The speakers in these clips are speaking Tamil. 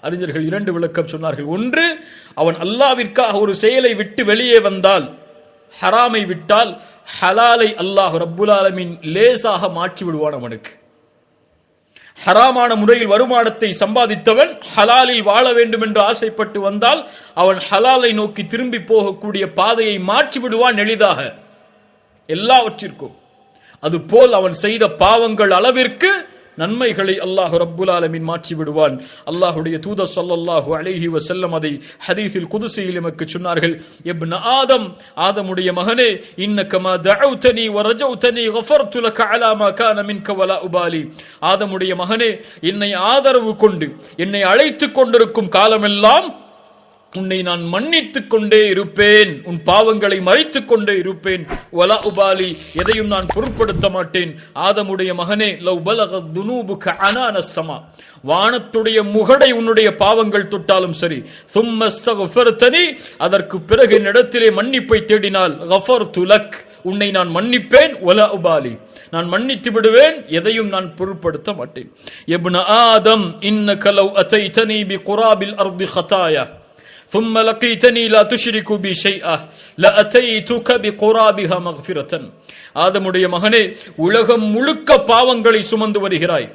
அறிஞர்கள் 2 விளக்கம் சொன்னார்கள். ஒன்று, அவன் அல்லாஹ்விற்காக ஒரு செயலை விட்டு வெளியே வந்தால், ஹராமை விட்டால் ஹலாலை அல்லாஹ் ரப்புல் ஆலமீன் லேசாக மாற்றி விடுவான். அவனுக்கு ஹராமான முறையில் வருமானத்தை சம்பாதித்தவன் ஹலாலில் வாழ வேண்டும் என்று ஆசைப்பட்டு வந்தால் அவன் ஹலாலை நோக்கி திரும்பி போகக்கூடிய பாதையை மாற்றி விடுவான் எளிதாக எல்லாவற்றிற்கும். அதுபோல் அவன் செய்த பாவங்கள் அளவிற்கு நன்மைகளை அல்லாஹ் ரப்புல் ஆலமீன் மாற்றி விடுவான். அல்லாஹ்வுடைய தூதர் ஸல்லல்லாஹு அலைஹி வஸல்லம் அதை ஹதீஸில் குதுஸியில் நமக்கு சொன்னார்கள். இப்ன ஆதம், ஆதமுடைய மகனே, இன்னக மா தஅவுதனி வ ரஜௌதனி கஃபர்து லக அலா மா கான மின்க வலா உபாலி. ஆதமுடைய மகனே, என்னை ஆதரவு கொண்டு என்னை அழைத்துக் கொண்டிருக்கும் காலமெல்லாம் உன்னை நான் மன்னித்துக் கொண்டே இருப்பேன், உன் பாவங்களை மறைத்துக் கொண்டே இருப்பேன். வலா உபாலி, எதையும் நான் பொருட்படுத்த மாட்டேன். ஆதமுடைய மகனே, லவ் பலகத் துனூபுக அனானஸ் ஸமா, வானத்துடைய முகடை உன்னுடைய பாவங்கள் தொட்டாலும் சரி, சும்ம ஸ்தக்ஃபர்தனி, அதற்கு பிறகு என்னிடத்திலே மன்னிப்பை தேடினால், கஃபர்து லக், உன்னை நான் மன்னிப்பேன். வலா உபாலி, நான் மன்னித்து விடுவேன், எதையும் நான் பொருட்படுத்த மாட்டேன். இப்ன ஆதம், இன்னக லவ் அதைதனி பிகுராபில் அர்தி ஹதாயா ثم لقيتني لا تشرك بي شيئا لاتيتك بقرابها مغفرة. ஆதமுடைய மகனே, உலகம் முழுக்க பாவங்களை சுமந்து வருகிறாய்.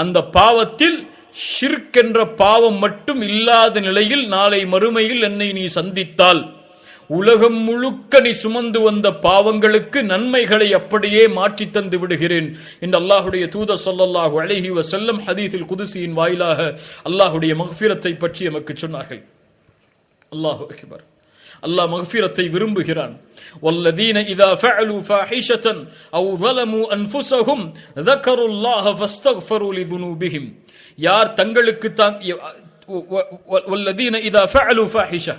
அந்த பாவத்தில் ஷிர்க் என்ற பாவம் மட்டும் இல்லாத நிலையில் நாளை மறுமையில் என்னை நீ சந்தித்தால், உலகம் முழுக்க நீ சுமந்து வந்த பாவங்களுக்கு நன்மைகளை அப்படியே மாற்றி தந்து விடுகிறேன் என்று அல்லாஹ்வுடைய தூதர் ஸல்லல்லாஹு அலைஹி வஸல்லம் ஹதீஸில் குதுஸியின் வாயிலாக அல்லாஹ்வுடைய மக்ஃபிரத்தை பற்றி நமக்கு சொன்னார்கள். அல்லாஹு அக்பர். அல்லாஹ் மக்ஃபிரத்தை விரும்புகிறான். வல்லதீன இதா ஃபஅலு ஃபாஹிஷதன் அவ் ظلموا அன்ஃபுஸஹும் ذكروا ஃபஸ்தக்ஃபரு லிதுனூபிஹிம். யார் தங்களுக்கு வல்லதீன இதா ஃபஅலு ஃபாஹிஷா,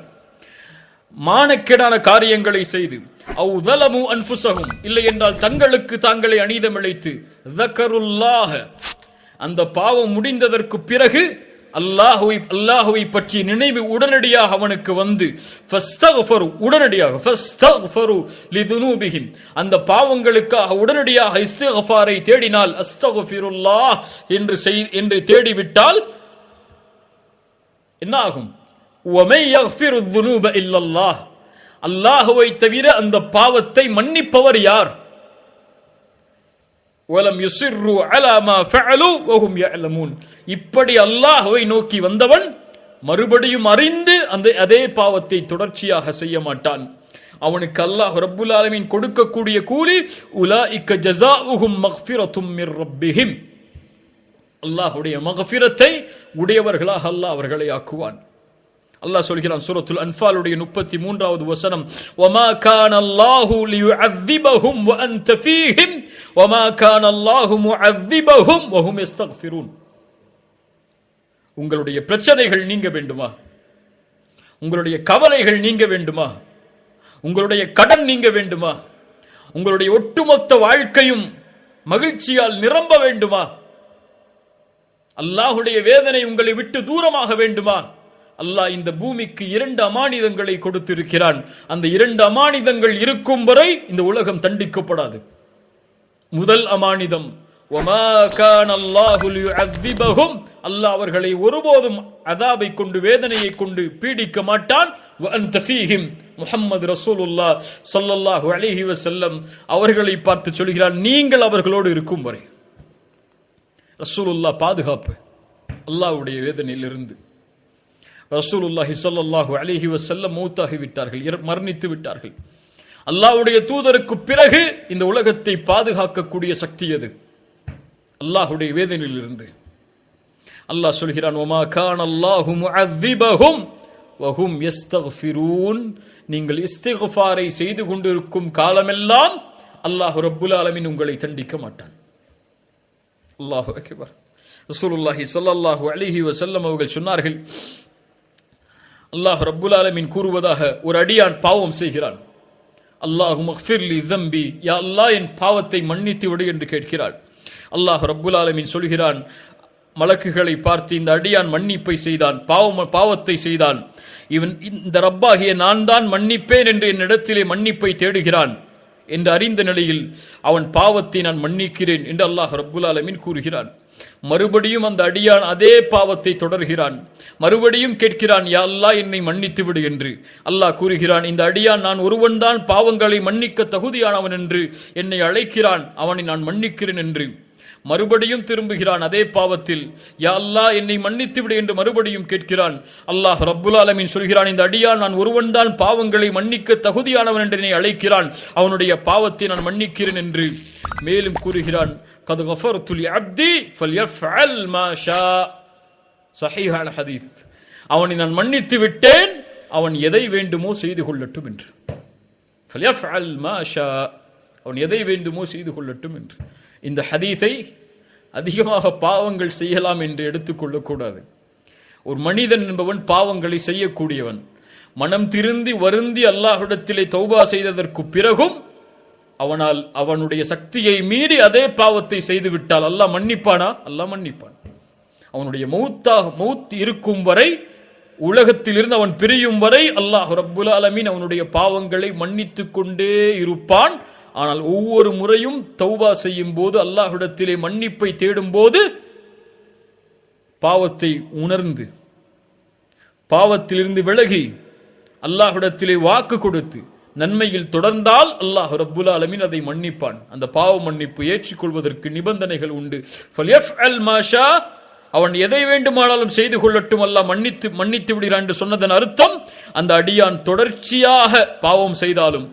மானக்கேடான காரியங்களை செய்து, அவ் ظلموا அன்ஃபுஸஹும், இல்லை என்றால் தங்களுக்கு தாங்களே அநீதமிழைத்து, ذكروا, அந்த பாவம் முடிந்ததற்கு பிறகு அல்லாஹுவை பற்றி நினைவு உடனடியாக அவனுக்கு வந்து, ஃபஸ்தக்ஃபரு, உடனடியாக, ஃபஸ்தக்ஃபரு லிதுனூபிஹிம், அந்த பாவங்களுக்காக உடனடியாக இஸ்திக்ஃபாரை தேடினால், அஸ்தக்ஃபிருல்லாஹ் என்று தேடிவிட்டால் என்ன ஆகும்? வமை யக்ஃபிரு ذுனூப இல்லல்லாஹ், அல்லாஹுவை தவிர அந்த பாவத்தை மன்னிப்பவர் யார்? வலம் யுஸிர்ரு அலா மா ஃபஅலு வஹும் யஅலமூன். இப்படி அல்லாஹ்வை நோக்கி வந்தவன் மறுபடியும் அறிந்து அதே பாவத்தை தொடர்ச்சியாக செய்ய மாட்டான். அவனுக்கு அல்லாஹ் ரப்புல் ஆலமீன் கொடுக்கக்கூடிய கூலி, உலாயிக ஜஸாஉஹும் மக்ஃபிரத்தும் மிர் ரப்பிஹிம், அல்லாஹ்வுடைய மக்ஃபிரத்தை உடையவர்களாக அல்லாஹ் அவர்களை ஆக்குவான். அல்லாஹ் சொல்கிறான் சூரத்துல் அன்ஃபாலுடைய 33வது வசனம், வமா கான அல்லாஹு லியுஅذிபஹும் வ அன்த ஃபீஹிம் வமா கான அல்லாஹு முஅذிபஹும் வஹும் யஸ்தக்ஃபிரூன். உங்களுடைய பிரச்சனைகள் நீங்க வேண்டுமா? உங்களுடைய கவலைகள் நீங்க வேண்டுமா? உங்களுடைய கடன் நீங்க வேண்டுமா? உங்களுடைய ஒட்டுமொத்த வாழ்க்கையும் மகிழ்ச்சியால் நிரம்ப வேண்டுமா? அல்லாஹ்வுடைய வேதனை உங்களை விட்டு தூரமாக வேண்டுமா? அல்லாஹ் இந்த பூமிக்கு 2 அமானிதங்களை கொடுத்திருக்கிறான். அந்த 2 அமானிதங்கள் இருக்கும் வரை இந்த உலகம் தண்டிக்கப்படாது. முதல் அமானிதம், வமா கான அல்லாஹு லியுஅذிபஹும், அல்லாஹ் அவர்களை ஒருபோதும் அதாபை கொண்டு, வேதனையை கொண்டு பீடிக்க மாட்டான். வ அன்த ஃபீஹிம், முஹம்மது ரசூலுல்லாஹ் ஸல்லல்லாஹு அலைஹி வஸல்லம் அவர்களை பார்த்து சொல்கிறான், நீங்கள் அவர்களோடு இருக்கும் வரை. ரசூலுல்லாஹ் பாதுகாப்பு அல்லாஹ்வுடைய வேதனையிலிருந்து. ரசூலுல்லாஹி ஸல்லல்லாஹு அலைஹி வஸல்லம் மௌத்தாகி விட்டார்கள், மரணித்து விட்டார்கள். அல்லாஹ்வுடைய தூதருக்கு பிறகு இந்த உலகத்தை பாதுகாக்கக்கூடிய சக்தி எது? அல்லாஹ்வுடைய வேதனையிலிருந்து. அல்லாஹ் சொல்கிறான், வமா கான அல்லாஹு முஅذிபஹும் வஹும் யஸ்தக்ஃபிரூன். நீங்கள் இஸ்திக்ஃபாரை செய்து கொண்டிருக்கும் காலமெல்லாம் அல்லாஹ் ரப்புல் ஆலமீன் உங்களை தண்டிக்க மாட்டான். அல்லாஹு அக்பர். ரசூலுல்லாஹி ஸல்லல்லாஹு அலைஹி வஸல்லம் அவர்கள் சொன்னார்கள், அல்லாஹ் ரப்புல் ஆலமீன் கூறுவதாக, ஒரு அடியான் பாவம் செய்கிறான், அல்லாஹும்ம ஃபிர்லி ذنبி, யா அல்லாஹ் என் பாவத்தை மன்னித்து விடு என்று கேட்கிறான். அல்லாஹ் ரப்புல் ஆலமீன் சொல்கிறான், மலக்குகளை பார்த்து, இந்த அடியான் மன்னிப்பை செய்தான், பாவத்தை செய்தான், இவன் இந்த ரப்பாகிய நான் தான் மன்னிப்பேன் என்று என்னிடத்திலே மன்னிப்பை தேடுகிறான் என்று அறிந்த நிலையில் அவன் பாவத்தை நான் மன்னிக்கிறேன் என்று அல்லாஹ் ரப்புல் ஆலமீன் கூறுகிறான். மறுபடியும் அந்த அடியான் அதே பாவத்தை தொடர்கிறான். மறுபடியும் கேட்கிறான், யா அல்லாஹ் என்னை மன்னித்து விடு என்று. அல்லாஹ் கூறுகிறான், இந்த அடியான் நான் ஒருவன்தான் பாவங்களை மன்னிக்க தகுதியானவன் என்று என்னை அழைக்கிறான், அவனை நான் மன்னிக்கிறேன் என்று. மறுபடியும் திரும்புகிறான் அதே பாவத்தில், யா அல்லாஹ் என்னை மன்னித்து விடு என்று மறுபடியும் கேட்கிறான். அல்லாஹ் ரப்புல் ஆலமீன் சொல்கிறான், இந்த அடியான் நான் ஒருவன்தான் பாவங்களை மன்னிக்க தகுதியானவன் என்று என்னை அழைக்கிறான், அவனுடைய பாவத்தை நான் மன்னிக்கிறேன் என்று. மேலும் கூறுகிறான், கத் கஃபர்து லி அப்தி ஃபல்யஃஅல் மா ஷா. ஸஹீஹான ஹதீஸ். அவனை நான் மன்னித்து விட்டேன், அவன் எதை வேண்டுமோ செய்து கொள்ளட்டும் என்று. ஃபல்யஃஅல் மா ஷா, அவன் எதை வேண்டுமோ செய்து கொள்ளட்டும் என்று. இந்த ஹதீஸை அதிகமாக பாவங்கள் செய்யலாம் என்று எடுத்துக்கொள்ளக்கூடாது. ஒரு மனிதன் என்பவன் பாவங்களை செய்யக்கூடியவன். மனம் திருந்தி வருந்தி அல்லாஹ்விடத்திலே தௌபா செய்ததற்கு பிறகும் அவனுடைய சக்தியை மீறி அதே பாவத்தை செய்து விட்டால் அல்லாஹ் மன்னிப்பானா? அல்லாஹ் மன்னிப்பான். அவனுடைய மௌத் இருக்கும் வரை, உலகத்திலிருந்து அவன் பிரியும் வரை அல்லாஹ் ரப்புல் ஆலமீன் அவனுடைய பாவங்களை மன்னித்துக் கொண்டே இருப்பான். ஆனால் ஒவ்வொரு முறையும் தௌபா செய்யும் போது, அல்லாஹ்விடத்திலே மன்னிப்பை தேடும் போது, பாவத்தை உணர்ந்து பாவத்திலிருந்து விலகி அல்லாஹ்விடத்திலே வாக்கு கொடுத்து நன்மையில் தொடர்ந்தால் அல்லாஹ் ரப்புல் ஆலமீன் அதை மன்னிப்பான். அந்த பாவ மன்னிப்பு ஏற்றுக்கொள்வதற்கு நிபந்தனைகள் உண்டு. ஃபல்யஃஅல் மா ஷா, அவன் எதை வேண்டுமானாலும் செய்து கொள்ளட்டும், அல்லாஹ் மன்னித்து விடுகிறான் என்று சொன்னதன் அர்த்தம், அந்த அடியான் தொடர்ச்சியாக பாவம் செய்தாலும்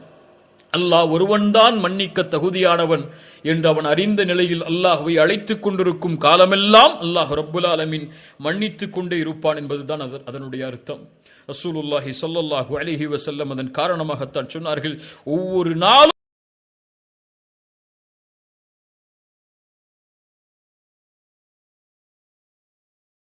அல்லாஹ் ஒருவன்தான் மன்னிக்க தகுதியானவன் என்று அவன் அறிந்த நிலையில் அல்லாஹ்வை அழைத்துக் கொண்டிருக்கும் காலமெல்லாம் அல்லாஹ் ரப்புல் ஆலமீன் மன்னித்துக் கொண்டே இருப்பான் என்பதுதான் அதனுடைய அர்த்தம். ரசூலுல்லாஹி ஸல்லல்லாஹு அலைஹி வஸல்லம் அதன் காரணமாகத்தான் சொன்னார்கள், ஒவ்வொரு நாளும்